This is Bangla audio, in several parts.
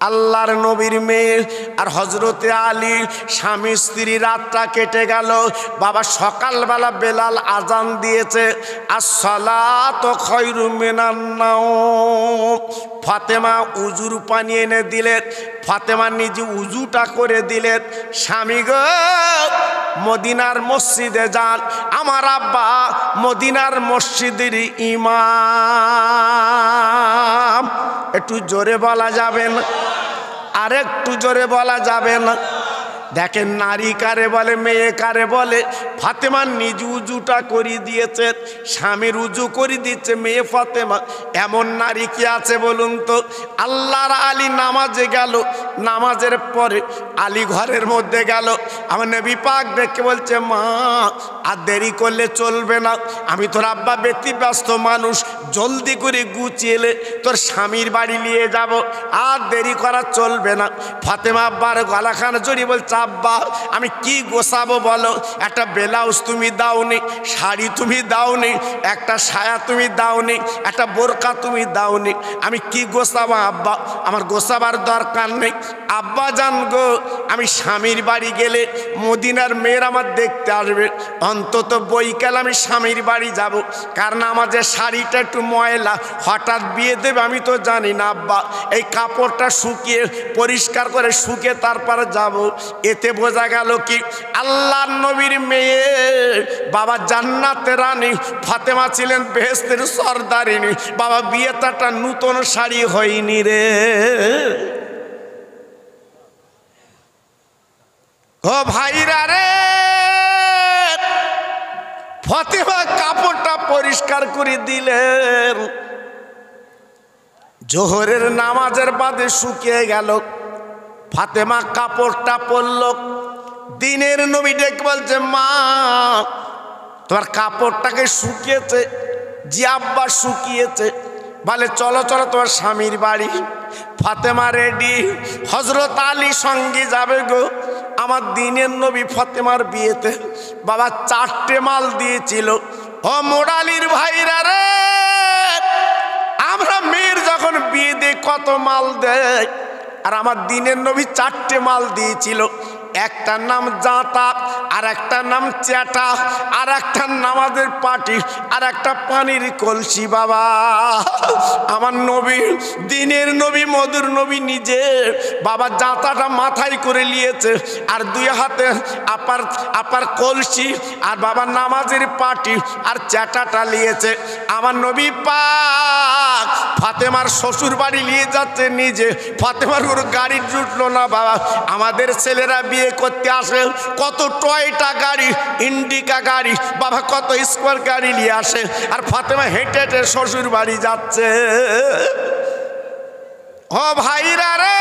আল্লাহর নবীর মেয়ে আর হযরতে আলী স্বামী স্ত্রী রাতটা কেটে গেল। বাবা সকালবেলা বেলাল আজান দিয়েছে, আসসালাতু খায়রুম মিনান নাওম। ফাতেমা উজুর পানি এনে দিলেন, ফাতেমা নিজে উজুটা করে দিলেন। স্বামী গো মদিনার মসজিদে যান, আমার আব্বা মদিনার মসজিদের ইমাম। একটু জোরে বলা যাবে না? আর একটু জোরে বলা যাবে না? দেখেন নারী কারে বলে, মেয়ে কারে বলে। ফাতেমা নিজ উজুটা করিয়ে দিয়েছে, স্বামীর উজু করে দিচ্ছে মেয়ে ফাতেমা। এমন নারী কি আছে বলুন তো? আল্লাহর আলী নামাজে গেল, নামাজের পরে আলী ঘরের মধ্যে গেল। আমার নবী পাক দেখে বলছে, মা আর দেরি করলে চলবে না, আমি তোর আব্বা ব্যতিব্যস্ত মানুষ, জলদি করে গুছিয়ে তোর স্বামীর বাড়ি নিয়ে যাব, আর দেরি করা চলবে না। ফাতেমা আব্বার গলাখানা জড়িয়ে বলছে, আব্বা আমি কি গোছাবো বলো? একটা ব্লাউজ তুমি দাওনি, শাড়ি তুমি দাওনি, একটা সায়া তুমি দাওনি, একটা বোরকা তুমি দাওনি, আমি কি গোছাবো আব্বা? আমার গোছাবার দরকার নেই। আব্বা জান গো, আমি স্বামীর বাড়ি গেলে মদিনার মেয়ের আমার দেখতে আসবে, অন্তত বইকাল আমি স্বামীর বাড়ি যাব, কারণ আমার যে শাড়িটা একটু ময়লা, হঠাৎ বিয়ে দেবে আমি তো জানি না আব্বা, এই কাপড়টা শুকিয়ে পরিষ্কার করে শুকিয়ে তারপরে যাব। এতে বোঝা গেল কি আল্লাহর নবীর মেয়ে বাবা জান্নাতের রানী ফাতেমা ছিলেন বেহেশতের সরদারিনী। বাবা বিয়েতে একটা নূতন শাড়ি হয়নি রে। ও ভাইরা রে, ফাতেমা কাপড়টা পরিষ্কার করে দিলেন, জোহরের নামাজের বাদে শুকিয়ে গেল। ফাতেমা কাপড়টা পরল, দিনের নবী ডেকে বলছে, মা তোমার কাপড়টাকে শুকিয়েছে? জি আব্বা শুকিয়েছে। বলে চলো চলো তোমার স্বামীর বাড়ি। ফাতেমা রেডি, হযরত আলী সঙ্গে যাবে গো। আমার দিনের নবী ফাতেমার বিয়েতে বাবা 4টে মাল দিয়েছিল। ও মোড়ালির ভাইরা রে, আমরা মেয়ের যখন বিয়ে দিই কত মাল দেয়, আর আমার দিনের নবী 4টে মাল দিয়েছিল। একটার নাম জাঁতা, আর একটার নাম চ্যাটা, আর একটার নামাজের পাটি, আর একটা পানির কলসি। বাবা আমার নবী, দিনের নবী, মধুর নবী নিজে বাবা জাঁতাটা মাথায় করে নিয়েছে, আর 2 হাতে আপার কলসি, আর বাবা নামাজের পাটি আর চ্যাটাটা নিয়েছে। আমার নবী পাক ফাতেমার শ্বশুর বাড়ি নিয়ে যাচ্ছে নিজে। ফাতেমার ওর গাড়ি জুটলো না বাবা। আমাদের ছেলেরা বিয়ে করতে আসে কত টয়টা গাড়ি, ইন্ডিকা গাড়ি, বাবা কত স্কোয়ার গাড়ি নিয়ে আসে, আর ফাতেমা হেঁটে হেঁটে শ্বশুর বাড়ি যাচ্ছে। ও ভাইরা রে,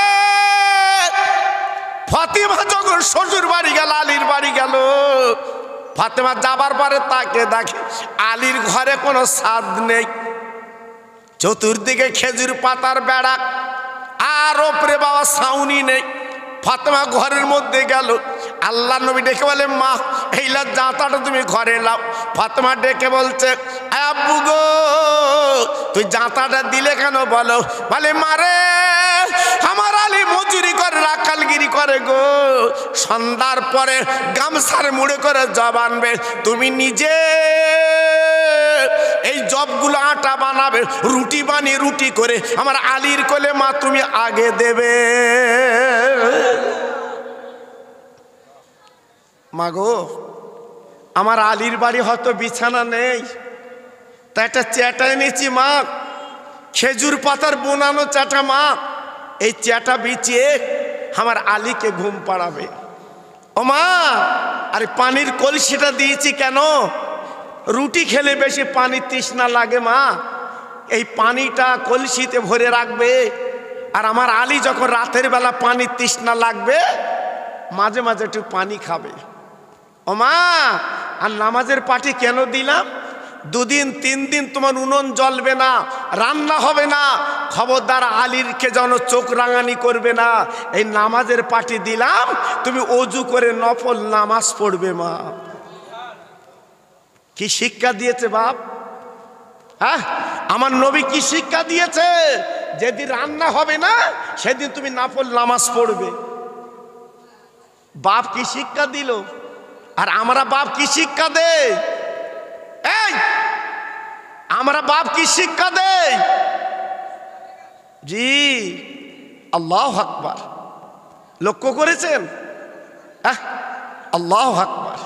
ফাতেমা যখন শ্বশুর বাড়ি গেল, আলীর বাড়ি গেল, ফাতেমা যাবার পরে তাকে দেখে আলীর ঘরে কোনো ছাদ নেই, চতুর্দিকে খেজুর পাতার বেড়া, আর ওপরে বাবা ছাউনি নেই। ফাতেমা ঘরের মধ্যে গেল, আল্লাহ নবী ডেকে বলে, মা এইলা জাঁতাটা তুমি ঘরে লাও। ফাতেমা ডেকে বলছে, আব্বু গো তুই জাঁতাটা দিলে কেন বলো? বলে মারে আমার আলী মজুরি করে রাখালগিরি করে গো, সন্ধ্যার পরে গামছার মুড়ে করে জব আনবে, তুমি নিজে এই জবগুলো আটা বানাবে, রুটি বানিয়ে রুটি করে আমার আলীর কোলে মা তুমি আগে দেবে। মাগো আমার আলীর বাড়ি হয়তো বিছানা নেই, তা একটা চ্যাটা এনেছি মা, খেজুর পাতার বোনানো চ্যাটা মা, এই চ্যাটা বিছিয়ে আমার আলীকে ঘুম পাড়াবে। ও মা, আরে পানির কলসিটা দিয়েছি কেন? রুটি খেলে বেশি পানি তৃষ্ণা লাগে মা, এই পানিটা কলসিতে ভরে রাখবে, আর আমার আলী যখন রাতের বেলা পানি তৃষ্ণা লাগবে মাঝে মাঝে একটু পানি খাবে। ও মা, আর নামাজের পাটি কেন দিলাম? 2 দিন 3 দিন তোমার উনুন জ্বলবে না, রান্না হবে না, খবরদার আলীরকে যেন চোখ রাঙানি করবে না। এই নামাজের পাটি দিলাম, তুমি অজু করে নফল নামাজ পড়বে মা। কি শিক্ষা দিয়েছে বাপ? হ্যাঁ, আমার নবী কি শিক্ষা দিয়েছে? যেদিন রান্না হবে না সেদিন তুমি নফল নামাজ পড়বে। বাপ কি শিক্ষা দিল? আর আমরা বাপ কি শিক্ষা দেই? এই আমরা বাপ কি শিক্ষা দেই? জি, আল্লাহু আকবার। লক্ষ্য করেছেন? আল্লাহু আকবার।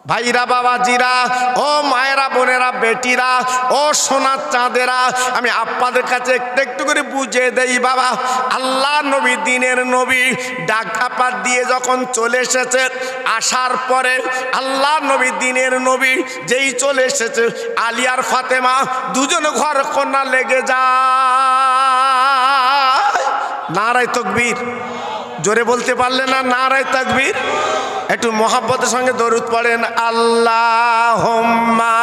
ভাইরা, বাবাজিরা, ও মায়েরা, বোনেরা, বেটিরা, ও সোনার চাঁদেরা, আমি আপনাদের কাছে একটু একটু করে বুঝিয়ে দেই বাবা। আল্লাহ নবী, দিনের নবী, ডাক কাপার দিয়ে যখন চলে এসেছে, আসার পরে আল্লাহ নবী, দিনের নবী যেই চলে এসেছে, আলী আর ফাতেমা দুজন ঘর কন্যা লেগে যায়। নারায়ে তাকবীর। জোরে বলতে পারলে না নারায়ে তাকবীর? একটু মহাব্বতের সঙ্গে দরুদ পড়েন, আল্লাহুম্মা।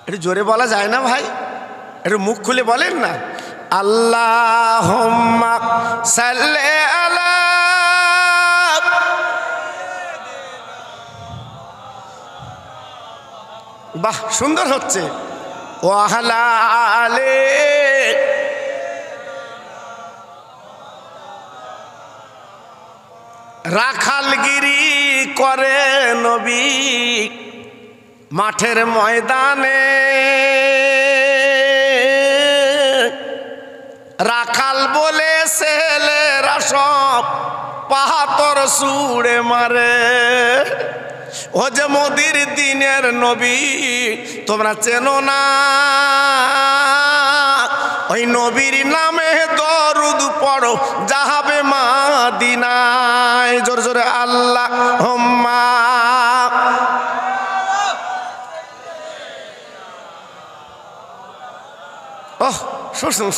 একটু জোরে বলা যায় না ভাই? একটু মুখ খুলে বলেন না, আল্লাহুম্মা সাল্লি আলা। বাহ, সুন্দর হচ্ছে। ওয়াহলা আলে। রাখালগিরি করে নবী মাঠের ময়দানে, রাখাল বলে ছেলেরা সব পাহাতর সুড়ে মারে। ও যে মোদির দিনের নবী তোমরা চেনো না, ওই নবীর নামে দরুদ পড়ো যাবে মাদিনায়। জোরে জোরে আল্লাহুম্মা। ওহ,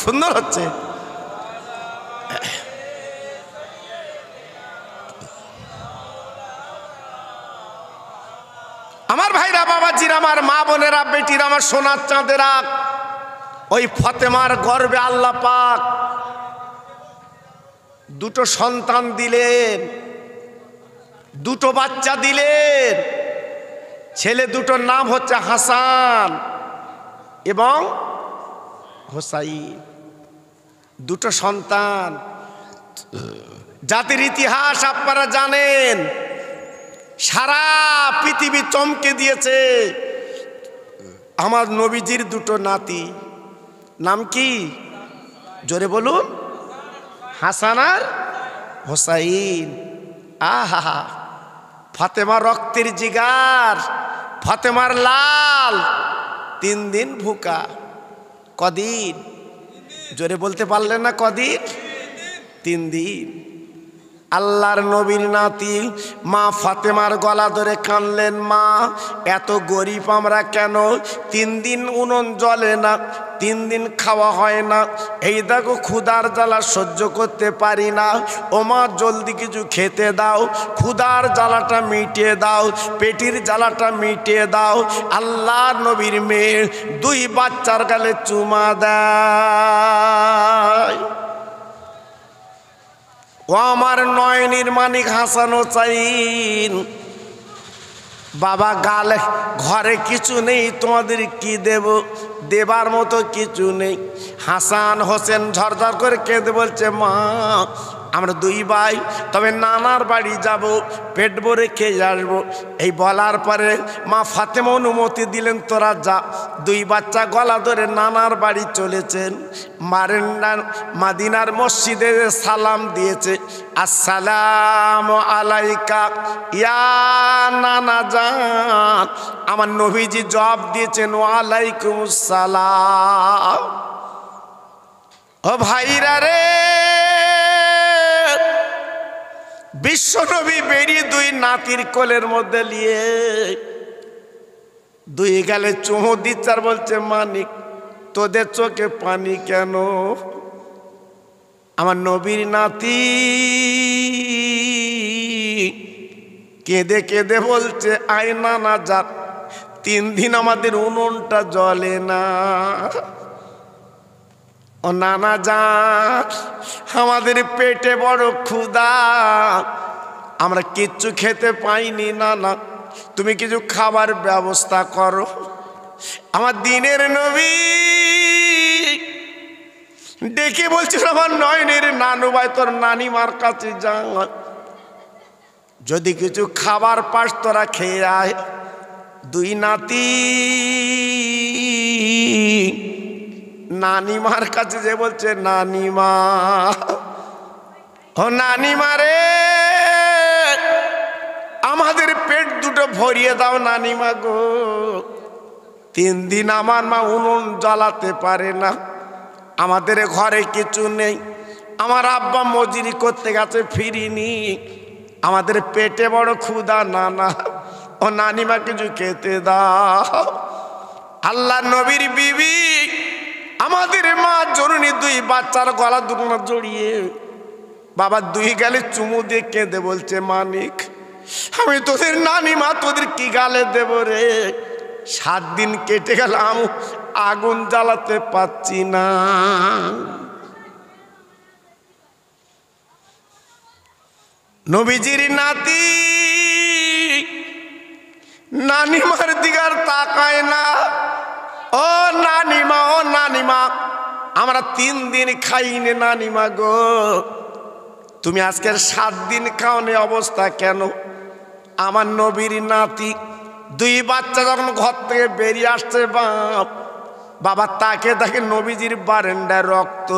সুন্দর হচ্ছে। আমার ভাইরা, বাবাজিরা, আমার মা বোনেরা, বেটিরা, আমার সোনার চাঁদেরা, ওই ফাতেমার গর্ভে আল্লাহ পাক দুটো সন্তান দিলেন, দুটো বাচ্চা দিলেন। ছেলে দুটোর নাম হচ্ছে হাসান এবং হোসাইন। দুটো সন্তান। জাতির ইতিহাস আপনারা জানেন, সারা পৃথিবী চমকে দিয়েছে। আমার নবীজির দুটো নাতি, নাম কি? জোরে বলুন। হাসান আর হোসাইন। আহা, ফাতেমা রক্তের জিগার, ফাতেমার লাল। 3 দিন ভুকা। কদিন? জোরে বলতে পারলেন না? কদিন? 3 দিন। আল্লাহর নবীর নাতি মা ফাতেমার গলা ধরে কানলেন, মা এত গরিব আমরা কেন? 3 দিন উনুন জ্বলে না, 3 দিন খাওয়া হয় না, এই দেখো ক্ষুধার জ্বালা সহ্য করতে পারি না। ও মা জলদি কিছু খেতে দাও, ক্ষুধার জ্বালাটা মিটিয়ে দাও, পেটির জ্বালাটা মিটিয়ে দাও। আল্লাহর নবীর মেয়ে 2 বাচ্চার গালে চুমা দেয়। ও আমার নয়নের মানিক হাসান হোসাইন, বাবা গালে ঘরে কিছু নেই, তোমাদের কি দেব? দেবার মতো কিছু নেই। হাসান হোসেন ঝরঝর করে কেঁদে বলছে, মা আমরা 2 ভাই, তবে নানার বাড়ি যাব, পেট ভরে খেয়ে আসবো। এই বলার পরে মা ফাতেমা অনুমতি দিলেন, তোরা যা। 2 বাচ্চা গলা ধরে নানার বাড়ি চলেছেন। মাদিনার মসজিদে সালাম দিয়েছে, আসসালামু আলাইকা ইয়া নানা জান। আমার নবীজি জবাব দিয়েছেন, ওয়ালাইকুম আসসালাম। ও ভাইরা রে, বিশ্বনবী বেরিয়ে 2 নাতির কোলের মধ্যে নিয়ে 2 গালে চুমু দিচ্ছে আর বলছে, মানিক তোদের চোখে পানি কেন? আমার নবীর নাতি কেঁদে কেঁদে বলছে, আয়না না যা, 3 দিন আমাদের উনুনটা জ্বলে না। ও নানা যান, আমাদের পেটে বড় ক্ষুধা, আমরা কিচ্ছু খেতে পাইনি। নানা, তুমি কিছু খাবার ব্যবস্থা করো। আমার দিনের নবী ডেকে বলছিল, আমার নয়নের নানু ভাই, তোর নানিমার কাছে যা, যদি কিছু খাবার পাস তোরা খেয়ে আয়। দুই নাতি নানিমার কাছে যে বলছে, নানিমা, ও নানিমা রে, আমাদের পেট দুটো ভরিয়ে দাও নানিমা গো। 3 দিন আমার মা উনুন জ্বালাতে পারে না, আমাদের ঘরে কিছু নেই, আমার আব্বা মজুরি করতে গেছে, ফিরিনি, আমাদের পেটে বড় ক্ষুধা। নানা, ও নানিমা কিছু খেতে দাও। আল্লাহ নবীর বিবি, আমাদের মা জননী, 2 বাচ্চার গলা দুটো জড়িয়ে বাবা 2 গালে চুমু দিয়ে কেঁদে বলছে, মানিক, আমি তোদের নানিমা, তোদের কি গালে দেব রে? 7 দিন কেটে গেলাম, আগুন জ্বালাতে পাচ্ছি না। নবীজির নাতি নানিমার দিগার তাকায় না। ও নানিমা, ও নানিমা, আমরা 3 দিন খাইনি নানিমা গো, তুমি আজকের 7 দিন খাওনি, অবস্থা কেন? আমার নবীর নাতি 2 বাচ্চা যখন ঘর থেকে বেরিয়ে আসছে, বাবা তাকে দেখে নবীজির বারান্দায় রক্ত।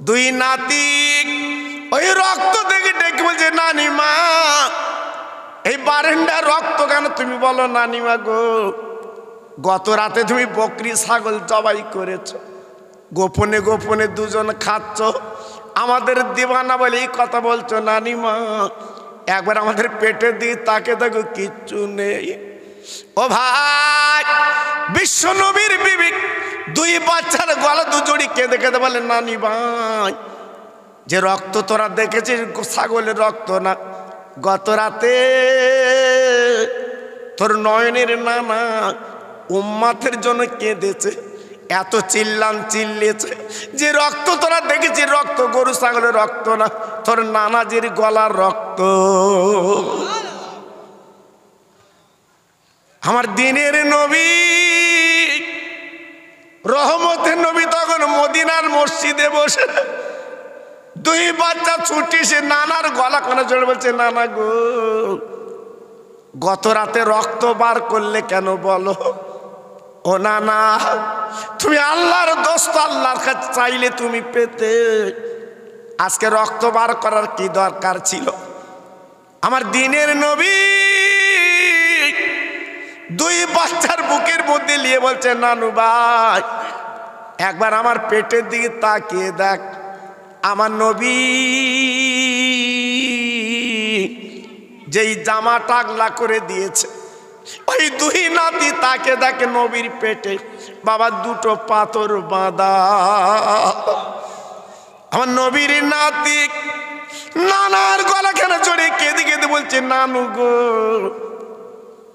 2 নাতি ওই রক্ত দেখে ডেকে বলছে, নানিমা, এই বারান্দায় রক্ত কেন? তুমি বলো নানিমা গো, গত রাতে তুমি বকরি ছাগল জবাই করেছ, গোপনে গোপনে 2 জন খাচ্ছ, আমাদের দিবানা বলে এই কথা বলছো নানিমা। একবার আমাদের পেটে দিয়ে তাকে দেখো, কিচ্ছু নেই। ও ভাই, বিশ্ব নবীর বিবি 2 বাচ্চার গলা 2 জড়ি কেঁদে কেঁদে বলে, নানি ভাই, যে রক্ত তোরা দেখেছিস ছাগলের রক্ত না, গত রাতে তোর নয়নের নানা উম্মাতের জন্য কেঁদেছে, এত চিল্লিয়েছে, যে রক্ত তোরা দেখেছিস রক্ত গরু ছাগলের রক্ত না, তোর নানাজির গলার রক্ত। আমার দিনের নবী, রহমতের নবী তখন মদিনার মসজিদে বসে 2 বাচ্চা ছুটি, সে নানার গলা কোনা জড়ে বলছে, নানা গো, গত রাতে রক্ত বার করলে কেন বলো? ও নানা, তুমি আল্লাহর দোস্ত, আল্লাহর কাছে চাইলে তুমি পেতে, আজকে রক্ত বার করার কি দরকার ছিল? আমার দিনের নবী 2 বাচ্চার বুকের মধ্যে নিয়ে বলছে, নানু ভাই, একবার আমার পেটের দিকে তাকিয়ে দেখ। আমার নবী যেই জামা টাগলা করে দিয়েছে, ওই 2 নাতি তাকে দেখে নবীর পেটে বাবা 2টো পাথর বাঁধা। আমার নবীর নাতি নানার গলা কেন জড়িয়ে কেঁদে কেঁদে বলছে, নানু গো,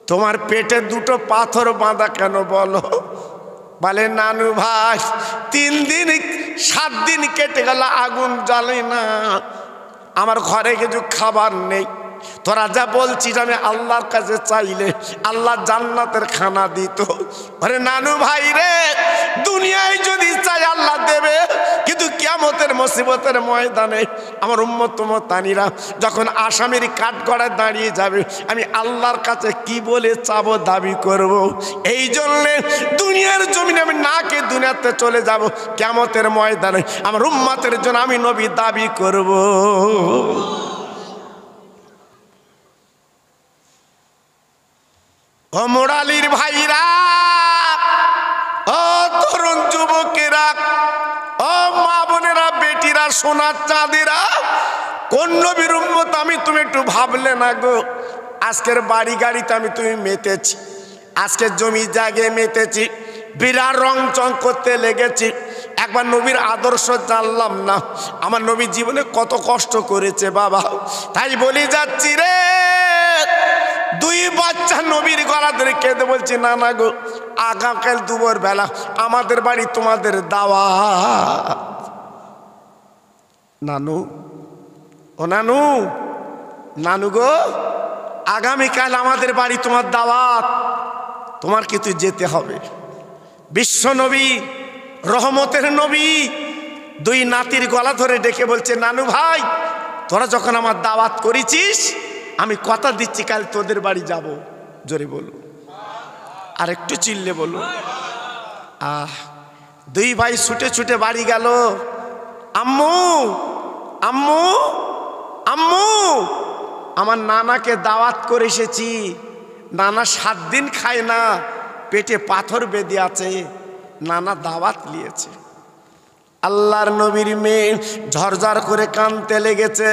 তোমার পেটে 2টো পাথর বাঁধা কেন বলো? বলে, নানু ভাই, 3 দিন 7 দিন কেটে গেল, আগুন জ্বালে না, আমার ঘরে কিছু খাবার নেই, তোরা যা বলছিস আমি আল্লাহর কাছে চাইলে আল্লাহ জান্নাতের খানা দিত। আরে নানু ভাই রে, দুনিয়ায় যদি চাই আল্লাহ দেবে, কিন্তু কিয়ামতের মুসিবতের ময়দানে আমার উম্মত উম্মতানিরা যখন আসামির কাঠগড়ায় দাঁড়িয়ে যাবে, আমি আল্লাহর কাছে কি বলে চাবো, দাবি করব? এই জন্যে দুনিয়ার জমিনে আমি না কে দুনিয়াতে চলে যাব, কিয়ামতের ময়দানে আমার উম্মতের জন্য আমি নবী দাবি করব। ও মোড়ালির ভাইরা, ও তরুণ যুবকেরা, ও মা বোনেরা, বেটিরা, সোনার চাঁদেরা, কোন নবীর উম্মত আমি তুমি একটু ভাবলে না গো? আজকের বাড়ি গাড়িতে আমি তুমি মেতেছি, আজকের জমি জায়গায় মেতেছি, বিরাট রং চং করতে লেগেছি, একবার নবীর আদর্শ জানলাম না। আমার নবী জীবনে কত কষ্ট করেছে বাবা, তাই বলি যাচ্ছি রে, 2 বাচ্চা নবীর গলা ধরে কেঁদে বলছে, না না গো, আগামীকাল দুপুর বেলা আমাদের বাড়ি তোমাদের দাওয়াত। নানু, ও নানু, নানু গো, আগামীকাল আমাদের বাড়ি তোমার দাওয়াত, তোমার কিন্তু যেতে হবে। বিশ্ব নবী, রহমতের নবী দুই নাতির গলা ধরে ডেকে বলছে, নানু ভাই, তোরা যখন আমার দাওয়াত করেছিস, আমি কথা দিচ্ছি কাল তোদের বাড়ি যাব। জোরে বলো, আর একটু চিল্লে বলো। দুই ভাই ছুটে ছুটে বাড়ি গেল। আম্মু, আম্মু, আম্মু, আমার নানাকে দাওয়াত করে এসেছি। নানা 7 দিন খায় না, পেটে পাথর বেঁধে আছে, নানা দাওয়াত নিয়েছে। আল্লাহর নবীর মেয়ে ঝরঝর করে কাঁদতে লেগেছে।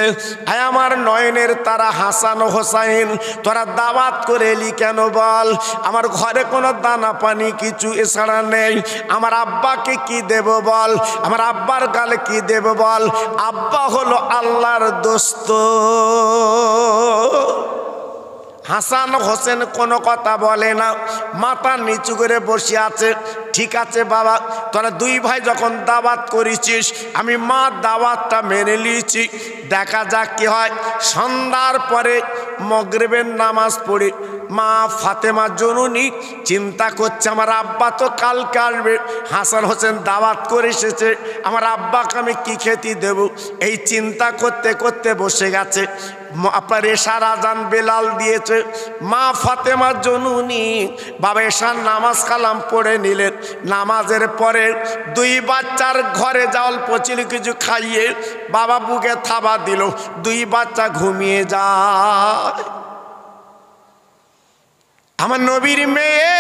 আয় আমার নয়নের তারা হাসান ও হোসাইন, তোরা দাওয়াত করে এলি কেন বল? আমার ঘরে কোনো দানা পানি কিছু এছাড়া নেই, আমার আব্বাকে কি দেব বল? আমার আব্বার গালে কি দেব বল? আব্বা হলো আল্লাহর দোস্ত। হাসান হোসেন কোনো কথা বলে না, মাথা নিচু করে বসে আছে। ঠিক আছে বাবা, তোরা দুই ভাই যখন দাওয়াত করেছিস, আমি মা দাওয়াতটা মেনে নিয়েছি, দেখা যাক কি হয়। সন্ধ্যার পরে মাগরিবের নামাজ পড়ে মা ফাতেমা জননী চিন্তা করছে, আমার আব্বা তো কালকে আসবে, হাসান হোসেন দাওয়াত করে এসেছে, আমার আব্বাকে আমি কি খেতে দেব? এই চিন্তা করতে করতে বসে গেছে। আপনার এশার আজান বেলাল দিয়েছে। মা ফাতেমা জননী বাবা এশার নামাজ কালাম পড়ে নিলেন। নামাজের পরে দুই বাচ্চার ঘরে জল পচিল কিছু খাইয়ে বাবা বুকে থাবা দিল, দুই বাচ্চা ঘুমিয়ে যায়। আমার নবীর মেয়ে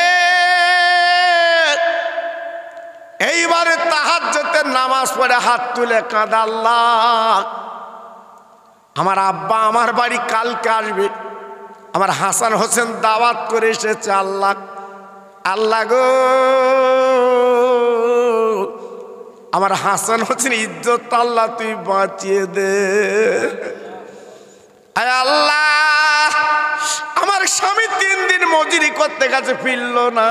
এইবারে তাহাজ্জুদের নামাজ পড়ে হাত তুলে কাঁদে, আল্লাহ, আমার আব্বা আমার বাড়ি কালকে আসবে, আমার হাসান হোসেন দাওয়াত করে এসেছে। আল্লাহ, আল্লাহ গো, আমার হাসান হোসেন ইজ্জত আল্লাহ তুই বাঁচিয়ে দে। আয় আল্লাহ, আমার স্বামী 3 দিন মজুরি করতে গেছে, ফিরল না।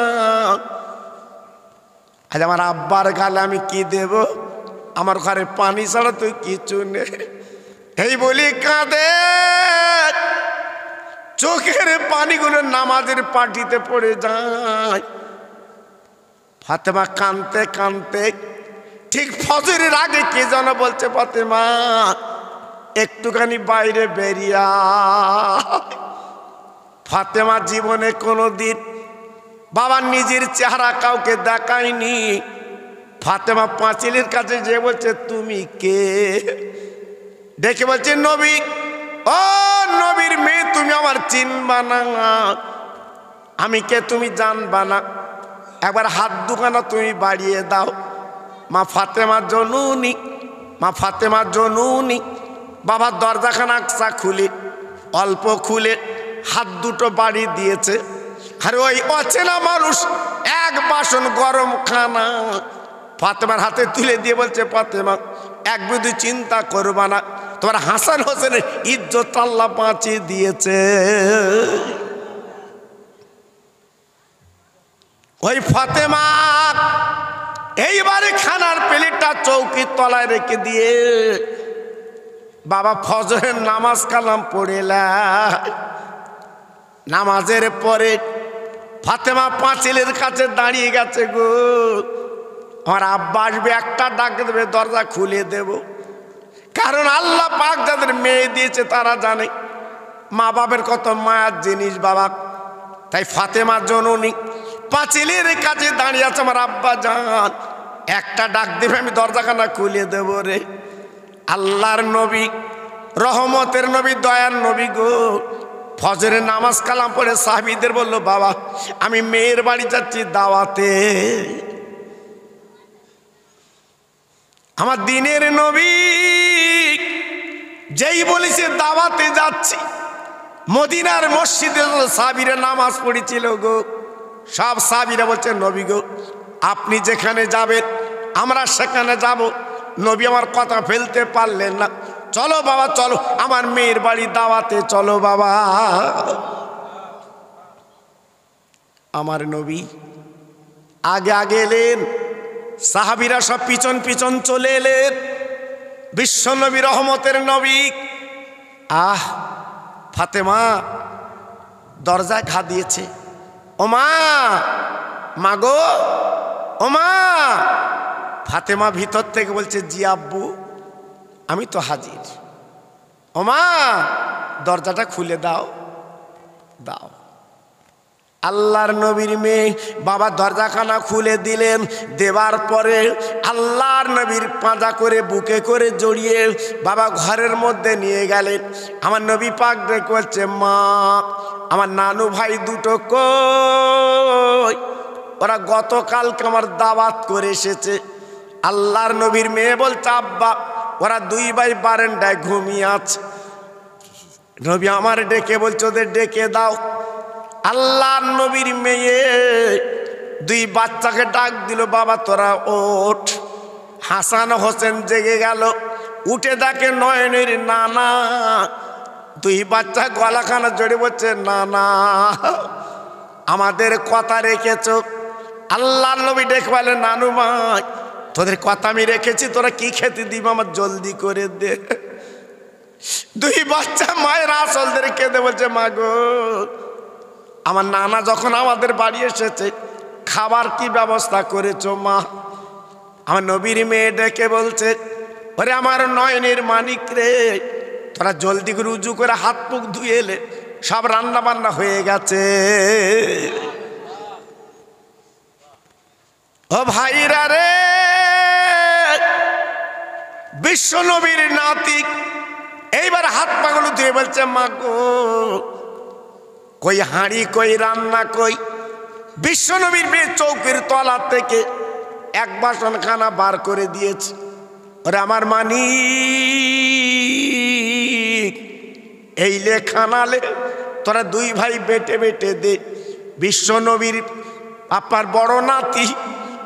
আজ আমার আব্বার গালে আমি কি দেব? আমার ঘরে পানি ছাড়া তুই কিছু নেই। এই বলি কাঁদে, চোখের পানিগুলো নামাজের পাটিতে পড়ে যায়। ফাতেমা কাঁদতে কাঁদতে ঠিক ফজরের আগে কে যেন বলছে, ফাতেমা একটুখানি বাইরে বেরিয়া। ফাতেমা জীবনে কোনোদিন বাবার নিজের চেহারা কাউকে দেখায়নি। ফাতেমা পাঁচিলের কাছে যে বলছে, তুমি কে? দেখে বলছে, নবী, ও নবীর মেয়ে, তুমি আমার চিনবা না, আমি কে তুমি জানবা না, একবার হাত দুখানা তুমি বাড়িয়ে দাও। মা ফাতেমা জননী, মা ফাতেমা জননী বাবার দরজাখানা আকসা খুলে অল্প খুলে হাত দুটো বাড়ি দিয়েছে। আর ওই অচেনা মানুষ এক বাসন গরম খানা ফাতেমার হাতে তুলে দিয়ে বলছে, ফাতেমা এক বিধু চিন্তা করবা না, তোমার হাসান হোসেনের ইজ্জত আল্লাহ বাঁচিয়ে দিয়েছে। ওই ফাতেমা এইবারে খানার প্লেটটা চৌকির তলায় রেখে দিয়ে বাবা ফজরের নামাজ কালাম পড়েলা। নামাজের পরে ফাতেমা পাঁচিলের কাছে দাঁড়িয়ে গেছে, গো আমার আব্বা আসবে, একটা ডাক দেবে, দরজা খুলে দেব। কারণ আল্লাহ পাক যাদের মেয়ে দিয়েছে তারা জানে মা বাবার কত মায়ার জিনিস বাবা। তাই ফাতেমা জননী পাঁচিলের কাছে দাঁড়িয়ে আছে, আমার আব্বা জান একটা ডাক দেবে, আমি দরজাখানা খুলে দেব রে। আল্লাহর নবী, রহমতের নবী, দয়ার নবী গো ফজরের নামাজ কালাম পড়ে সাহাবীদের বলল, বাবা আমি মেয়ের বাড়ি যাচ্ছি দাওয়াতে। আমার দিনের নবী যেই বলেছে দাওয়াতে যাচ্ছি, মদিনার মসজিদে সাহাবীরা নামাজ পড়েছিল গো, সব সাহাবীরা বলছে, নবী গো আপনি যেখানে যাবেন আমরা সেখানে যাব। নবী আমার কথা ফেলতে পারলেন না, চলো বাবা চলো, আমার মেয়ের বাড়ি দাওয়াতে চলো বাবা। আমার নবী আগে আগে এলেন, সাহাবীরা সব পিছন পিছন চলে এলেন। বিশ্ব নবী, রহমতের নবী। ফাতেমা দরজায় ঘা দিয়েছে। ও মা, মাগো, ও মা। ফাতেমা ভিতর থেকে বলছে, জি আব্বু, আমি তো হাজির। ও মা, দরজাটা খুলে দাও, দাও। আল্লাহর নবীর মেয়ে বাবা দরজাখানা খুলে দিলেন। দেবার পরে আল্লাহর নবীর পাঁজা করে বুকে করে জড়িয়ে বাবা ঘরের মধ্যে নিয়ে গেলেন। আমার নবী পাক ডেকে বলছে, মা, আমার নানু ভাই দুটো কই? ওরা গতকালকে আমার দাওয়াত করে এসেছে। আল্লাহর নবীর মেয়ে বলছে, আব্বা, ওরা দুই ভাই বারান্দায় ঘুমিয়ে আছে। নবী আমার ডেকে বলছে, ওদের ডেকে দাও। আল্লাহর নবীর মেয়ে দুই বাচ্চাকে ডাক দিল, বাবা তোরা ওঠ। হাসান হোসেন জেগে গেল, উঠে দেখে নয়নের নানা। দুই বাচ্চা গলাখানা জড়ে বলছে, নানা আমাদের কথা রেখেছ? আল্লাহর নবী ডেকে বলে, নানু মা, তোদের কথা আমি রেখেছি, তোরা কি খেতে দিবি আমার জলদি করে দে। দুই বাচ্চা মায়ের আসলদের কেঁদে বলছে, মা গো, আমার নানা যখন আমাদের বাড়ি এসেছে, খাবার কি ব্যবস্থা করেছো মা? আমার নবীর মেয়ে ডেকে বলছে, ওরে আমার নয়নের মানিক রে, তোরা জলদি করে উজু করে হাত মুখ ধুয়ে এলে, সব রান্না বান্না হয়ে গেছে। ও ভাইরা রে, বিশ্ব নবীর নাতি এইবার হাত পাগুলো ধুয়ে বলছে, মা গো, কই হাঁড়ি, কই রান্না, কই? বিশ্ব নবীর মেয়ে চৌকির তলা থেকে এক বাসন খানা বার করে দিয়েছে। ওরে আমার মানিক, এই লে খানালে, তোরা দুই ভাই বেটে বেটে দে। বিশ্ব নবীর আপনার বড় নাতি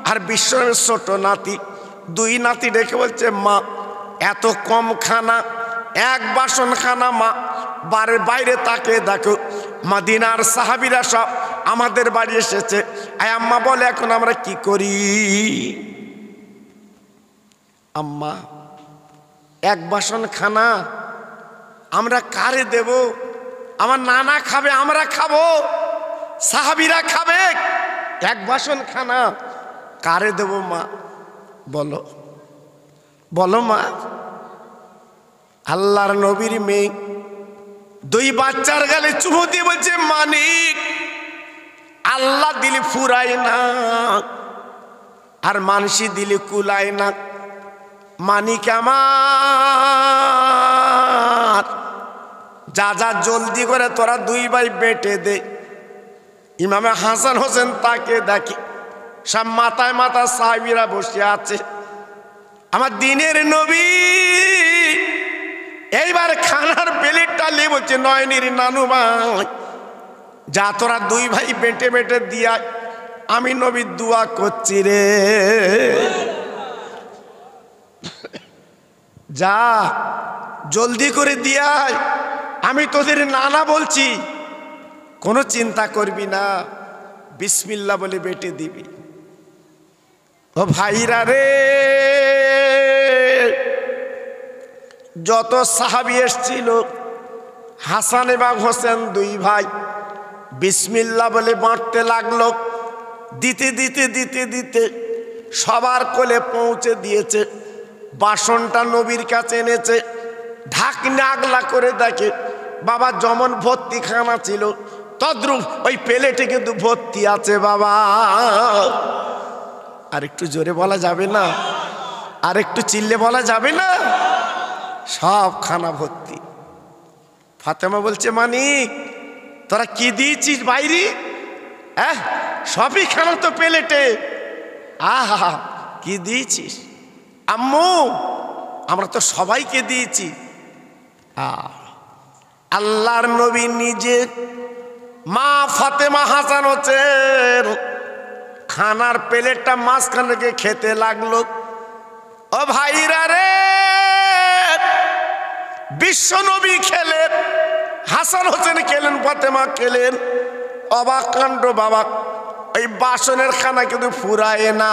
আর বিশ্ব নবীর ছোট নাতি, দুই নাতি ডেকে বলছে, মা, এত কম খানা, এক বাসন খানা। মা বাড়ির বাইরে তাকে দেখো, মদিনার সাহাবীরা সব আমাদের বাড়ি এসেছে। আম্মা বলে, এখন আমরা কি করি? আম্মা, এক বাসন খানা আমরা কারে দেব? আমার নানা খাবে, আমরা খাবো, সাহাবীরা খাবে, এক বাসন খানা কারে দেব মা? বলো, বলো মা। আল্লাহর নবীর মেয়ে দুই বাচ্চার গালে চুমু দিয়ে বলছে, মানিক, আল্লাহ দিলে ফুরায় না, আর মানসি দিলে কুলায় না। মানিক আমার, যা যা জলদি করে তোরা দুই ভাই বেটে দে। ইমামে হাসান হোসেন তাকে দেখি, সব মাথায় মাথা সাহাবীরা বসে আছে। আমার দিনের নবী এইবার খানার প্লেটটা নিয়ে বলছে, নয়নের নানু ভাই, যা তোরা দুই ভাই বেটে বেটে দিয়া, আমি নবী দোয়া করছি রে, যা জলদি করে দিয়াই, আমি তোদের নানা বলছি, কোনো চিন্তা করবি না, বিসমিল্লাহ বলে বেটে দিবি। ও ভাইরা রে, যত সাহাবী এসছিল, হাসান এবং হোসেন দুই ভাই বিসমিল্লাহ বলে বাঁটতে লাগলো। দিতে দিতে দিতে দিতে সবার কোলে পৌঁছে দিয়েছে। বাসনটা নবীর কাছে এনেছে, ঢাকনা আগলা করে দেখে বাবা যেমন ভর্তি খানা ছিল, তদ্রুপ ওই প্লেটে কিন্তু ভর্তি আছে বাবা। আর একটু জোরে বলা যাবে না? আর একটু চিল্লে বলা যাবে না? সব খানা ভর্তি। ফাতেমা বলছে, মানিক, তোরা কি দিয়েছিস বাইরে? হ্যাঁ, সবই খানা তো প্লেটে। আহা, কি দিয়েছিস? আম্মু, আমরা তো সবাইকে দিয়েছি। আল্লাহর নবী নিজে, মা ফাতেমা, হাসান হোসেন খানার প্লেটটা মাঝখানে রেখে খেতে লাগলো। ও ভাইরা রে, বিশ্ব নবী খেলেন, হাসান হোসেন খেলেন, ফাতেমা খেলেন। অবাক কাণ্ড বাবা। ওই বাসনের খানা কিন্তু ফুরায় না।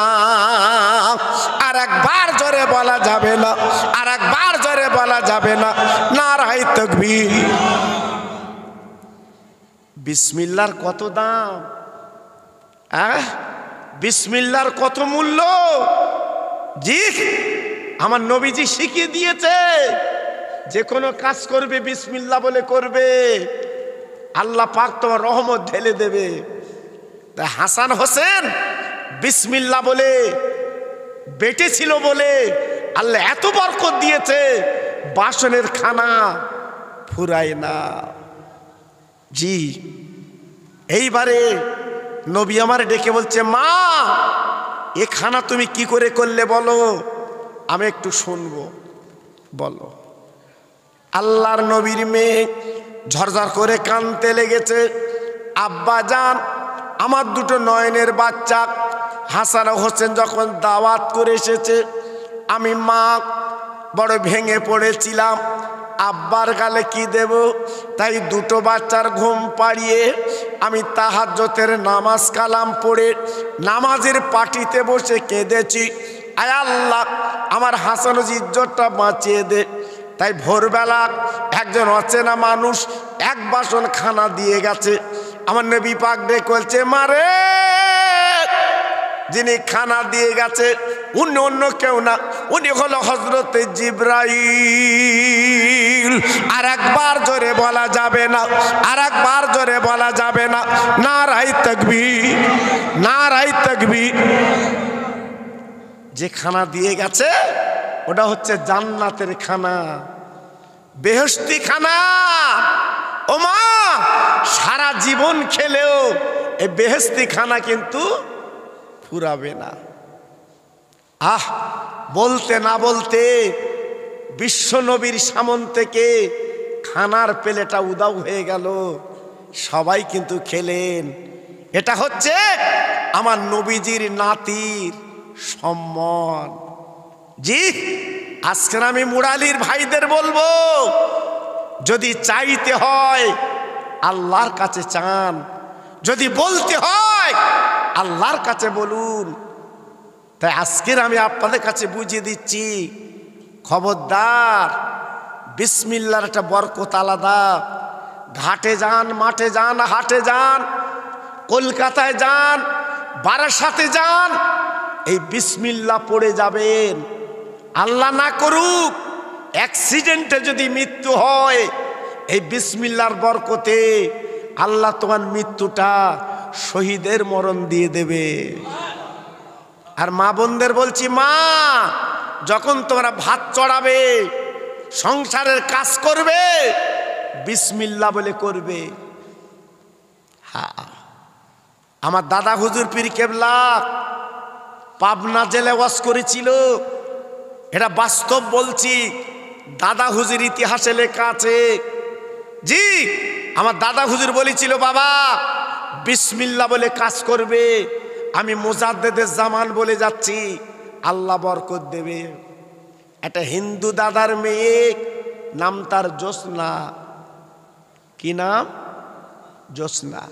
আর একবার জোরে বলা যাবে না, আর একবার জোরে বলা যাবে না, নারায়ে তাকবীর। বিসমিল্লাহর কত দাম, বিসমিল্লাহর কত মূল্য। জি, আমার নবীজি শিখিয়ে দিয়েছে, যে কোনো কাজ করবে বিসমিল্লাহ বলে করবে, আল্লাহ পাক তোমার রহমত ঢেলে দেবে। তাই হাসান হোসেন বিসমিল্লাহ বলে বেটে ছিল বলে আল্লাহ এত বরকত দিয়েছে, বাসনের খানা ফুরায় না। জি, এইবারে নবী আমার ডেকে বলছে, মা এ খানা তুমি কি করে করলে বলো, আমি একটু শুনবো, বলো। আল্লাহর নবীর মেয়ে ঝরঝর করে কাঁদতে লেগেছে। আব্বা জান, আমার দুটো নয়নের বাচ্চা হাসান হোসেন যখন দাওয়াত করে এসেছে, আমি মা বড় ভেঙে পড়েছিলাম, আব্বার গালে কি দেব। তাই দুটো বাচ্চার ঘুম পাড়িয়ে আমি তাহাজ্জুদের নামাজ কালাম পড়ে নামাজের পাটিতে বসে কেঁদেছি, আয় আল্লাহ আমার হাসানের ইজ্জতটা বাঁচিয়ে দে। তাই ভোরবেলা একজন অচেনা মানুষ এক বাসন খানা দিয়ে গেছে। আমার নবী পাক ডেকে বলছে, মারে যিনি খানা দিয়ে গেছে উনি অন্য কেউ না, উনি হলো হযরতে জিবরাইল। আর একবার জোরে বলা যাবে না, আর একবার জোরে বলা যাবে না, নারায়ে তাকবীর, নারায়ে তাকবীর। যে খানা দিয়ে গেছে ওটা হচ্ছে জান্নাতের খানা, বেহেশতি খানা। ও মা, সারা জীবন খেলেও এই বেহেশতি খানা কিন্তু ফুরাবে না। বলতে না বলতে বিশ্ব নবীর সামন থেকে খানার প্লেটটা উদাও হয়ে গেল, সবাই কিন্তু খেলেন। এটা হচ্ছে আমার নবীজির নাতির সম্মান। জি, আজকে আমি মুরালির ভাইদের বলবো, যদি চাইতে হয় আল্লাহর কাছে চান, যদি বলতে হয় আল্লাহর কাছে বলুন। তাই আজকের আমি আপনাদের কাছে বুঝিয়ে দিচ্ছি, খবরদার, বিসমিল্লাহর একটা বরকত আলাদা। ঘাটে যান, মাঠে যান, হাটে যান, কলকাতায় যান, বারাসাতে যান, এই বিসমিল্লাহ পড়ে যাবেন। আল্লাহ না করুক অ্যাক্সিডেন্টে যদি মৃত্যু হয়, এই বিসমিল্লাহর বরকতে আল্লাহ তোমার মৃত্যুটা শহীদের মরণ দিয়ে দেবে। আর মা বোনদের বলছি, মা যখন তোমরা ভাত চড়াবে, সংসারের কাজ করবে, বিসমিল্লাহ বলে করবে। আমার দাদা হুজুর পীর কেবলা পাবনা জেলে ওয়াজ করেছিল, এটা বাস্তব বলছি, দাদা হুজুর ইতিহাসে লেখা আছে। জি, আমার দাদা হুজুর বলেছিল, বাবা বিসমিল্লাহ বলে কাজ করবে। আমি মুজাদ্দেদের জামান বলে যাচ্ছি, আল্লাহ বরকত দেবে। একটা হিন্দু দাদার মেয়ে, নাম তার জ্যোৎস্না। কি নাম? জ্যোৎস্না।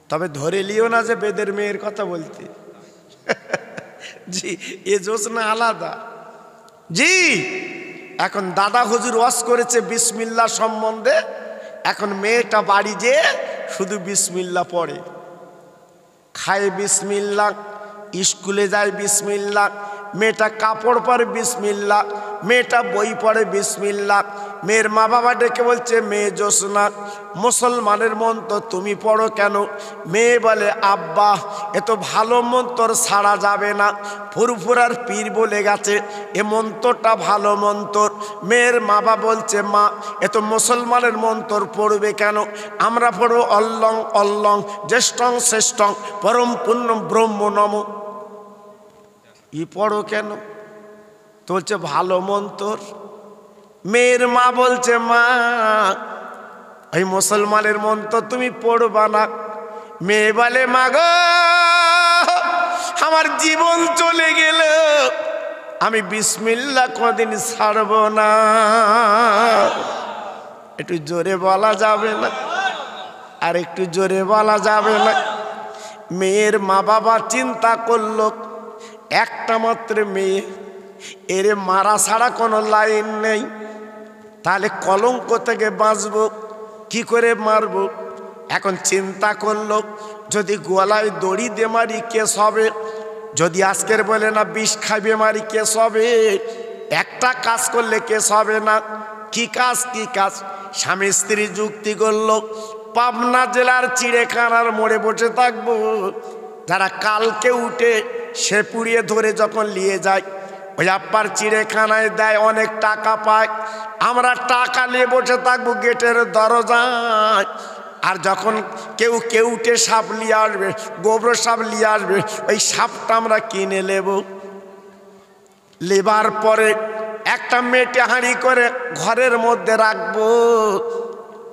তবে ধরে লিও না যে বেদের মেয়ের কথা বলতে। জি, এ জ্যোৎস্না আলাদা। জি, এখন দাদা হুজুর ওয়াজ করেছে বিসমিল্লাহ সম্বন্ধে। এখন মেয়েটা বাড়ি যেয়ে শুধু বিসমিল্লাহ পড়ে, খায় বিসমিল্লাহ, স্কুলে যায় বিসমিল্লাহ, মেয়েটা কাপড় পরে বিসমিল্লাহ, মেয়েটা বই পড়ে বিসমিল্লাহ। মেয়ের মা বাবা ডেকে বলছে, মেয়ে জ্যোৎস্না মুসলমানের মন্ত্র তুমি পড়ো কেন? মেয়ে বলে, আব্বা এত ভালো মন্ত্র ছাড়া যাবে না, ফুরফুরার পীর বলে গেছে এ মন্ত্রটা ভালো মন্ত্র। মেয়ের মা বাবা বলছে, মা এত মুসলমানের মন্ত্র পড়বে কেন? আমরা পড়ো অল্লং অল্লং জ্যেষ্ঠং শ্রেষ্ঠং পরম পূর্ণ ব্রহ্ম নম। ই পড়ো কেন? তো বলছে ভালো মন্ত্র। মেয়ের মা বলছে, মা এই মুসলমানের মন্ত্র তুমি পড়বা না। মেয়ে বলে, মা গো আমার জীবন চলে গেল, আমি বিসমিল্লাহ কোনদিন ছাড়ব না। একটু জোরে বলা যাবে না? আর একটু জোরে বলা যাবে না? মেয়ের মা বাবা চিন্তা করলো একটা মাত্র মেয়ে, এরে মারা ছাড়া কোনো লাইন নেই, তাহলে কলঙ্ক থেকে বাঁচবো কি করে মারবো। এখন চিন্তা করলো যদি গলায় দড়ি দিয়ে মারি কেস হবে, যদি আজকের বলে না বিষ খাইবে মারি কেস হবে। একটা কাজ করলে কেস হবে না। কি কাজ? কি কাজ? স্বামী স্ত্রী যুক্তি করলো পাবনা জেলার চিড়িয়াখানার মোড়ে বসে থাকবো, যারা কালকে উঠে সে পুড়িয়ে ধরে যখন নিয়ে যায় ওই আব্বার চিড়িয়াখানায় দেয়, অনেক টাকা পায়, আমরা টাকা নিয়ে বসে থাকবো গেটের দরজায়। আর যখন কেউ উঠে সাপ নিয়ে আসবে, গোবর সাপ নিয়ে আসবে, ওই সাপটা আমরা কিনে নেব। লেবার পরে একটা মেয়েটে হাঁড়ি করে ঘরের মধ্যে রাখবো।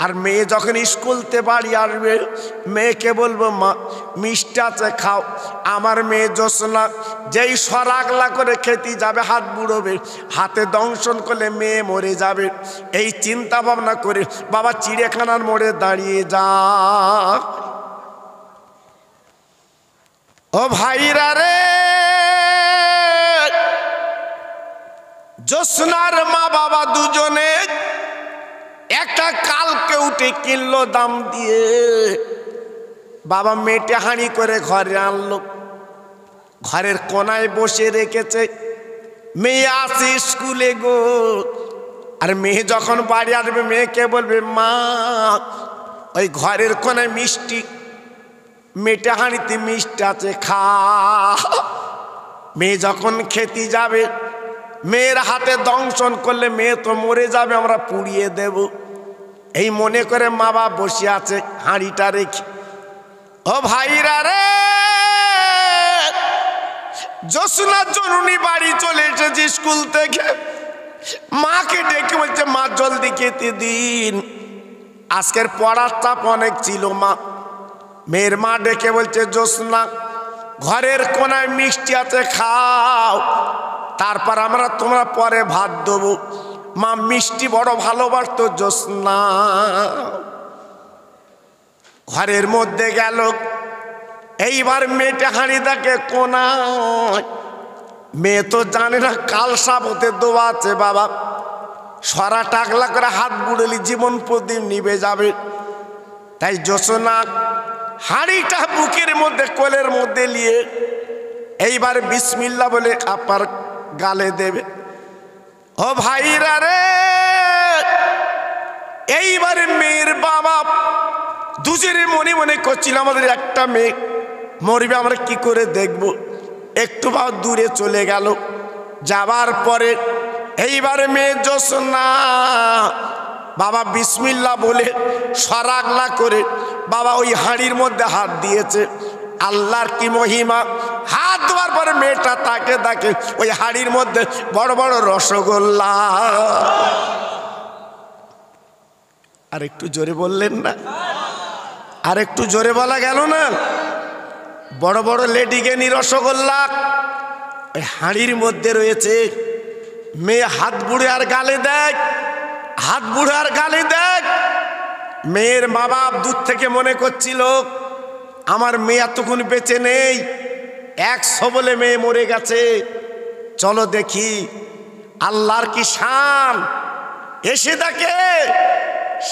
আর মেয়ে যখন স্কুলতে বাড়ি আসবে মেয়েকে বলবো মা মিষ্টি আছে খাও। আমার মেয়ে জোসনা যেই সরাগলা করে খেতে যাবে হাত বুড়োবে, হাতে দংশন করলে মেয়ে মরে যাবে। এই চিন্তা ভাবনা করে বাবা চিড়িয়াখানার মোড়ে দাঁড়িয়ে যা। ও ভাইরা রে, জোসনার মা বাবা দুজনে একটা কালকে উঠে কিনলো দাম দিয়ে। বাবা মেটে হাঁড়ি করে ঘরে আনলো, ঘরের কোনায় বসে রেখেছে। মেয়ে আসে স্কুলে গো, আর মেয়ে যখন বাড়ি আসবে মেয়েকে বলবে মা ওই ঘরের কোনায় মিষ্টি, মেটে হাঁড়িতে মিষ্টি আছে খা। মেয়ে যখন খেতে যাবে মেয়ের হাতে দংশন করলে মেয়ে তো মরে যাবে, আমরা পুড়িয়ে দেব। এই মনে করে মা বাবা বসে আছে হাঁড়িটা রেখে। ও ভাইরা রে, জোসনার জননী বাড়ি চলে এসেছে স্কুল থেকে, মাকে ডেকে বলছে মা জলদি খেতে দিন, আজকের পড়ার চাপ অনেক ছিল মা। মেয়ের মা ডেকে বলছে জোসনা ঘরের কোনায় মিষ্টি আছে খাও, তারপর আমরা তোমরা পরে ভাত দেবো। মা মিষ্টি বড় ভালোবাসতো জোসনা। ঘরের মধ্যে গেল, এইবার মেয়েটা হাঁড়ি দেখে কোনায়। মেয়ে তো জানে না কাল সাপ হতে দোয়া আছে বাবা, সরা টাকলা করে হাত বুড়েলি জীবন প্রদীপ নিভে যাবে। তাই জোসনা হাঁড়িটা বুকের মধ্যে কোলের মধ্যে নিয়ে এইবার বিসমিল্লাহ বলে আপার গালে দেবে। ও ভাইরা রে, এইবারে মেয়ের বাবা দুজনে মনে মনে করছিল আমাদের একটা মেয়ে মরবে, আমরা কি করে দেখব। একটু বা দূরে চলে গেল, যাবার পরে এইবারে মেয়ে জোসনা বাবা বিসমিল্লাহ বলে সরাগলা করে বাবা ওই হাঁড়ির মধ্যে হাত দিয়েছে। আল্লাহর কি মহিমা, হাত দেওয়ার পরে মেয়েটা তাকে দেখে ওই হাঁড়ির মধ্যে বড় বড় রসগোল্লা। আর একটু জোরে বললেন না? আর একটু জোরে বলা গেল না? বড় বড় লেডিকেনি রসগোল্লা ওই হাঁড়ির মধ্যে রয়েছে। মেয়ে হাত বুড়ে আর গালে দেখ, হাত বুড়ে আর গালে দেখ। মেয়ের মা বাপ দূর থেকে মনে করছিল আমার মেয়ে এতক্ষণ বেঁচে নেই, 100 বলে মেয়ে মরে গেছে। চলো দেখি আল্লাহর কি শান। এসে দেখে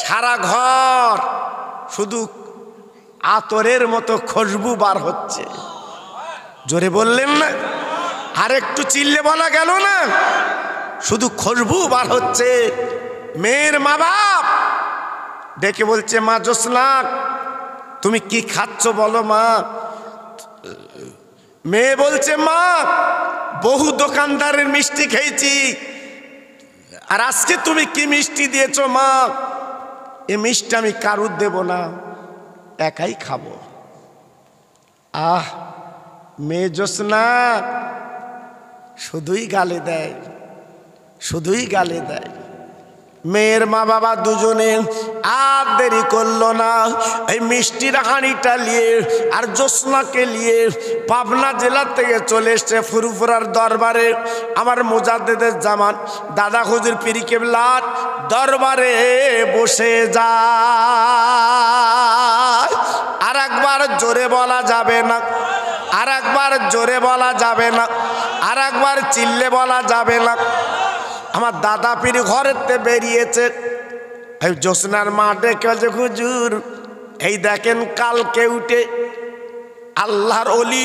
সারা ঘর শুধু আতরের মতো খুশবু বার হচ্ছে। জোরে বললেন না? আর একটু চিল্লে বলা গেল না? শুধু খুশবু বার হচ্ছে। মেয়ের মা বাপ ডেকে বলছে মা জোসনা তুমি কি খাচ্ছ বলো মা। মেয়ে বলছে মা বহু দোকানদারের মিষ্টি খেয়েছি, আর আজকে তুমি কি মিষ্টি দিয়েছো মা? এ মিষ্টি আমি কারুর দেব না, একাই খাবো। আহ, মেয়ে জোসনা শুধুই গালে দেয়, শুধুই গালে দেয়। মেয়ের মা বাবা দুজনে আর দেরি করলো না, এই মিষ্টির হাঁড়িটা নিয়ে আর জোসনাকে নিয়ে পাবনা জেলা থেকে চলে এসছে ফুরফুরার দরবারে। আমার মুজাদ্দেদের জামান দাদা হুজুর পীর কেবলার দরবারে বসে যায়। আর একবার জোরে বলা যাবে না, আর একবার জোরে বলা যাবে না, আর একবার চিল্লে বলা যাবে না। আমার দাদা পীর ঘরেতে বেরিয়েছে, এই জ্যোৎস্নার মা ডেকে যে হুজুর এই দেখেন কালকে উঠে আল্লাহর অলি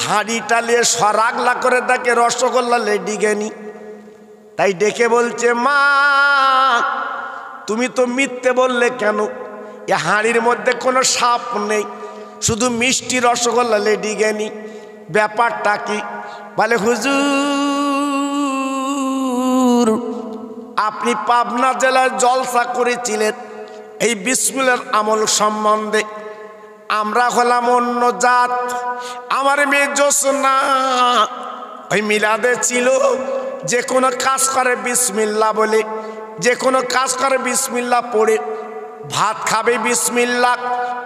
হাঁড়িটা নিয়ে সরাগলা করে দেখে রসগোল্লা লেডি গেনি। তাই ডেকে বলছে, মা তুমি তো মিথ্যে বললে কেন? এ হাঁড়ির মধ্যে কোনো সাপ নেই, শুধু মিষ্টি রসগোল্লা লেডি গেনি, ব্যাপারটা কি? বলে হুজুর আপনি পাবনা জেলায় জলসা করেছিলেন এই বিসমিল্লাহর আমল সম্বন্ধে, আমরা হলাম অন্য জাত। আমার মেয়ে জ্যোৎস্না ওই মিলাদে ছিল, যে কোনো কাজ করে বিসমিল্লাহ বলে, যে কোনো কাজ করে বিসমিল্লাহ পড়ে, ভাত খাবে বিসমিল্লাহ,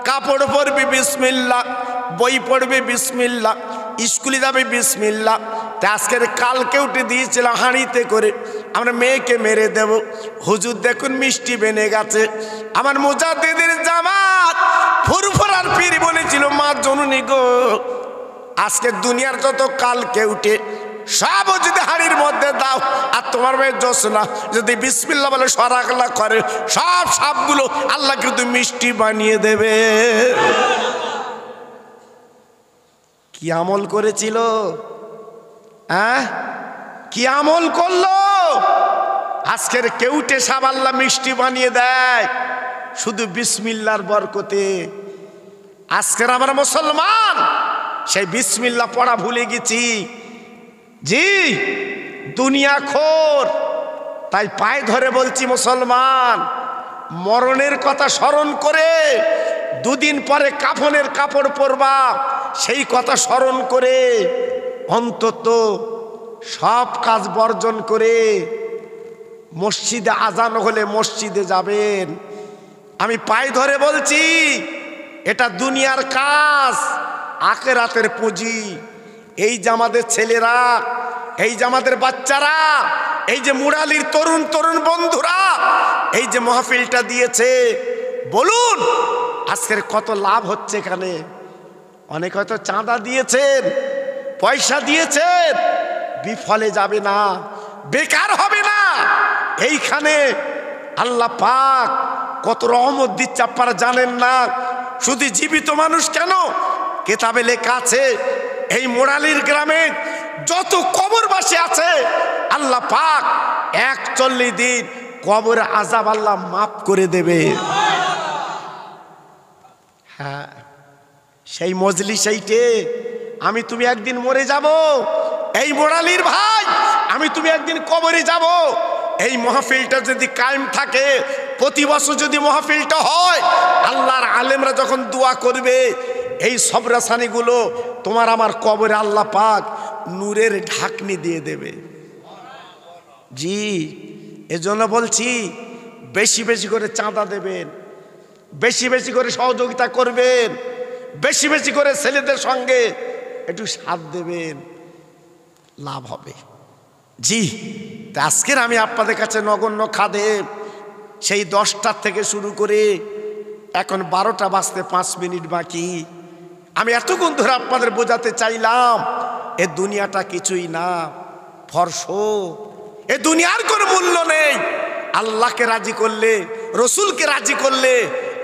কাপড় পরবে বিসমিল্লাহ, বই পড়বে বিসমিল্লাহ, স্কুলে যাবে বিসমিল্লাহ। তা আজকের কালকে উঠে দিয়েছিলাম হাঁড়িতে করে আমরা মেয়েকে মেরে দেব। হুজুর দেখুন মিষ্টি বেনে গেছে। আমার মুজাদ্দিদের জামাত ফুরফুরার পীর বলেছিল, মা জননী গো আজকে দুনিয়ার যত কালকে উঠে সব যদি হাঁড়ির মধ্যে দাও, আর তোমার মেয়ে জ্যোৎস্না যদি বিসমিল্লাহ বলে সরাগলা করে, সব সাপগুলো আল্লাহ কিন্তু মিষ্টি বানিয়ে দেবে। কি আমল করেছিল? হ্যাঁ কি আমল করলো? আজকের কেউটে সাপ আল্লাহ মিষ্টি বানিয়ে দেয় শুধু বিসমিল্লাহর বরকতে। আজকের আমরা মুসলমান সেই বিসমিল্লাহ পড়া ভুলে গেছি। জি দুনিয়া খোর। তাই পায়ে ধরে বলছি মুসলমান, মরণের কথা স্মরণ করে দুদিন পরে কাফনের কাপড় পরবা, সেই কথা স্মরণ করে অন্তত সব কাজ বর্জন করে মসজিদে আজান হলে মসজিদে যাবেন। আমি পায়ে ধরে বলছি, এটা দুনিয়ার কাজ, আখিরাতের পুঁজি। এই যে আমাদের ছেলেরা, এই যে আমাদের বাচ্চারা, এই যে মুরালির তরুণ তরুণ বন্ধুরা এই যে মাহফিলটা দিয়েছে, বলুন আজকের কত লাভ হচ্ছে এখানে। অনেক হয়তো চাঁদা দিয়েছেন, পয়সা দিয়েছেন, বিফলে যাবে না, বেকার হবে না। এইখানে আল্লাহ পাক কত রহমত দিচ্ছে আপনারা জানেন না। শুধু জীবিত মানুষ কেন, কেতাবে লেখা আছে এই মোড়ালির গ্রামে যত কবরবাসী আছে আল্লাহ পাক 41 দিন কবর আযাব আল্লাহ মাফ করে দেবে। হ্যাঁ সেই মজলিস এইটে, আমি তুমি একদিন মরে যাব। এই মোড়ালির ভাই আমি তুমি একদিন কবরে যাব। এই মাহফিলটা যদি কায়েম থাকে, প্রতি বছর যদি মাহফিলটা হয়, আল্লাহর আলেমরা যখন দোয়া করবে, এই সবরাসানিগুলো তোমার আমার কবরে আল্লাহ পাক নূরের ঢাকনি দিয়ে দেবে। জি এজন্য বলছি বেশি বেশি করে চাঁদা দেবেন, বেশি বেশি করে সহযোগিতা করবেন, বেশি বেশি করে ছেলেদের সঙ্গে একটু সাথ দেবেন, লাভ হবে। জি তা আজকের আমি আপনাদের কাছে নগণ্য খাদেম, সেই 10টার থেকে শুরু করে এখন 12টা বাজতে 5 মিনিট বাকি। আমি এতক্ষণ ধরে আপনাদের বোঝাতে চাইলাম এ দুনিয়াটা কিছুই না, ফরস। এ দুনিয়ার কোনো মূল্য নেই। আল্লাহকে রাজি করলে, রসুলকে রাজি করলে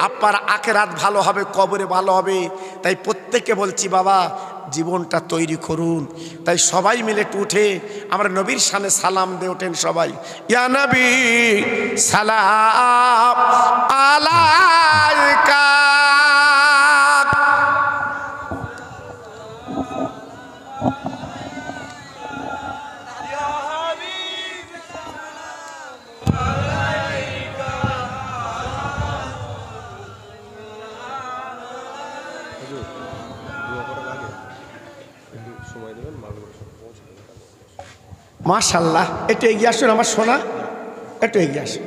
আপনার আখিরাত ভালো হবে, কবরে ভালো হবে। তাই প্রত্যেককে বলছি বাবা জীবনটা তৈরি করুন। তাই সবাই মিলে উঠে আমরা নবীর শানে সালাম দিয়ে ওঠেন সবাই, ইয়া নবী সালাম আলাইকা। মাশাল্লাহ, একটু এগিয়ে আসুন আমার সোনা, একটু এগিয়ে আসুন,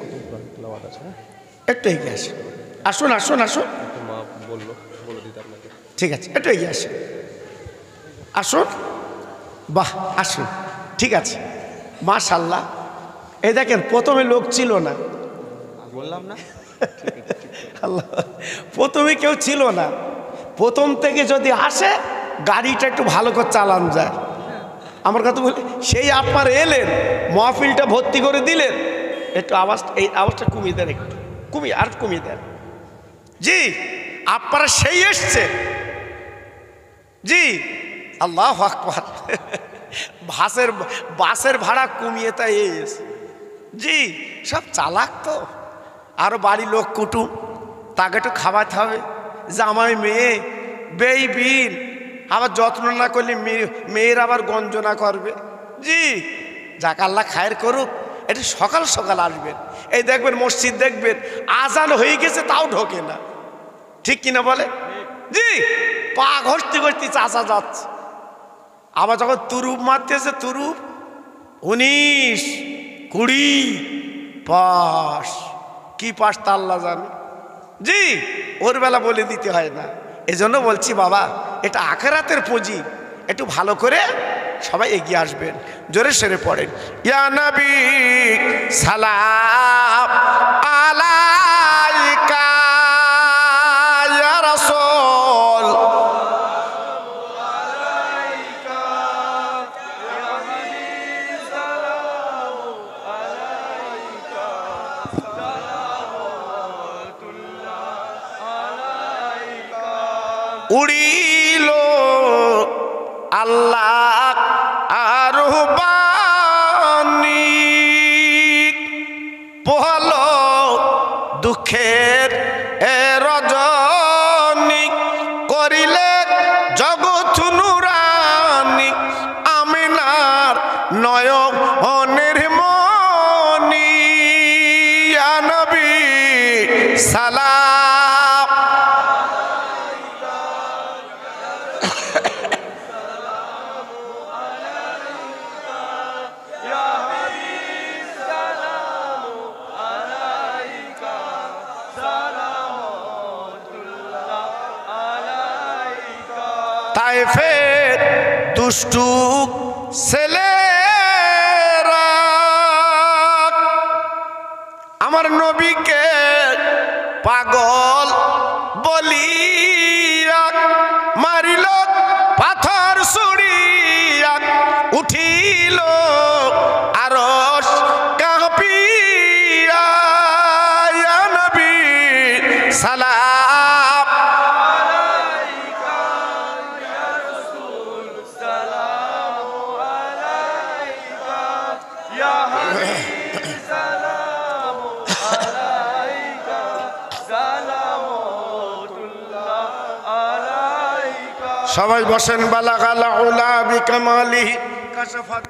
একটু এগিয়ে আসুন, আসুন আসুন আসুন, ঠিক আছে একটু এগিয়ে আসুন, আসুন, বাহ আসুন, ঠিক আছে মাশাল্লাহ। এই দেখেন প্রথমে লোক ছিল না, বললাম না আল্লাহ, প্রথমে কেউ ছিল না, প্রথম থেকে যদি আসে গাড়িটা একটু ভালো করে চালানো যায়। আমার কথা বলি, সেই আপনার এলেন, মহফিলটা ভর্তি করে দিলেন, একটু এই আওয়াজটা কমিয়ে দেন, একটু কমিয়ে দেন। জি, আপনারা সেই এসছে। জি, আল্লাহু আকবার। বাসের ভাড়া কমিয়ে তাই এসে। জি, সব চালাক তো। আরো বাড়ির লোক কুটুম, তাকে একটু খাওয়াতে হবে। জামাই মেয়ে বেইবিন, আবার যত্ন না করলে মেয়ের আবার গঞ্জনা করবে। জি, যাক আল্লাহ খায়ের করুক। এটা সকাল সকাল আসবেন, এই দেখবেন মসজিদ দেখবেন আজান হয়ে গেছে তাও ঢোকে না, ঠিক কিনা বলে? জি, পা ঘষতে ঘষতে চাচা যাচ্ছে। আবার যখন তুরুপ মারতেছে, তুরুপ 19, 20 পাস, কি পাস তা আল্লাহ জানে। জি, ওর বেলা বলে দিতে হয় না। এজন্য বলছি বাবা, এটা আখিরাতের পুঁজি, একটু ভালো করে সবাই এগিয়ে আসবেন। জোরে সরে পড়েন, ইয়া নবী সালাম আলাইকা, ইয়া রাসূল আলাইকা, ইয়া হাবিব সালাম আলাইকা, সালাওয়াতুল্লাহ আলাইকা। উড়িল আল্লাহ আরবানি, পহল দুঃখের রজনী, করিলে জগৎ নুরানি, আমিনার নয়নের মনি, ইয়া নবী সালাম। তায়েফের দুষ্টু ছেলেরা আমার নবীকে পাগল বলিয়া মারিল, পাথর ছুড়িয়া উঠিল আরশ কাঁপিয়া, ইয়া নবী সালাম আলাইকা, ইয়া রাসূল সালাম আলাইকা, ইয়া হাবিব সালাম আলাইকা, সালাওয়াতুল্লাহ আলাইকা। সবাই বসেন। বালাগাল উলা বিকামালিহি কাশাফাত